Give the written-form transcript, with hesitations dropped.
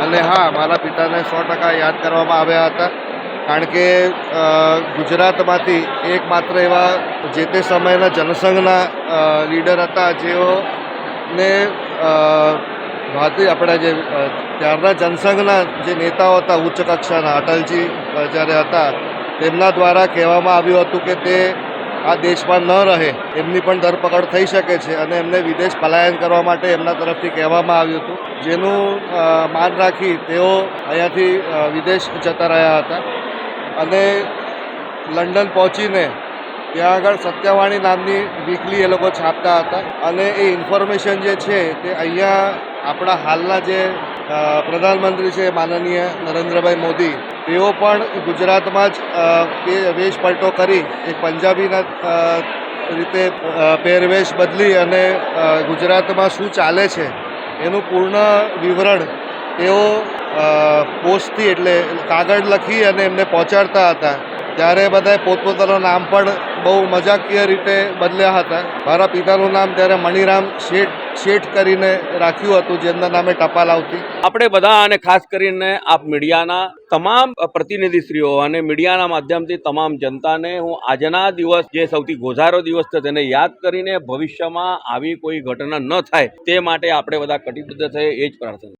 અને હા, મારા પિતાને 100% યાદ કરવામાં આવ્યા હતા. કારણ કે ગુજરાતમાંથી એકમાત્ર એવા જે તે સમયના જનસંઘના લીડર હતા જેઓને આપણા જે ત્યારના જનસંઘના જે નેતાઓ હતા ઉચ્ચ કક્ષાના, અટલજી જ્યારે હતા, તેમના દ્વારા કહેવામાં આવ્યું હતું કે તે આ દેશમાં ન રહે, એમની પણ ધરપકડ થઈ શકે છે અને એમને વિદેશ પલાયન કરવા માટે એમના તરફથી કહેવામાં આવ્યું હતું, જેનું માન રાખી તેઓ અહીંયાથી વિદેશ જતા રહ્યા હતા. અને લંડન પહોંચીને ત્યાં આગળ સત્યવાણી નામની વીકલી એ લોકો છાપતા હતા અને એ ઇન્ફોર્મેશન જે છે તે અહીંયા આપણા હાલના જે પ્રધાનમંત્રી છે માનનીય નરેન્દ્રભાઈ મોદી, તેઓ પણ ગુજરાતમાં જ વેશ પલટો કરી એક પંજાબીના રીતે પહેરવેશ બદલી અને ગુજરાતમાં શું ચાલે છે એનું પૂર્ણ વિવરણ તેઓ પોસ્ટથી એટલે કાગળ લખી અને એમને પહોંચાડતા હતા. ત્યારે બધાએ પોતપોતાનું નામ પણ બહુ મજાકીય રીતે બદલ્યા હતા. મારા પિતાનું નામ ત્યારે મણિરામ શેઠ કરીને રાખ્યું હતું, જેમના નામે ટપાલ આવતી. આપણે બધા અને ખાસ કરીને આપ મીડિયાના તમામ પ્રતિનિધિશ્રીઓ અને મીડિયાના માધ્યમથી તમામ જનતાને હું આજના દિવસ જે સૌથી ગોઝારો દિવસ છે તેને યાદ કરીને ભવિષ્યમાં આવી કોઈ ઘટના ન થાય તે માટે આપણે બધા કટિબદ્ધ થઈએ, એ જ પ્રાર્થના.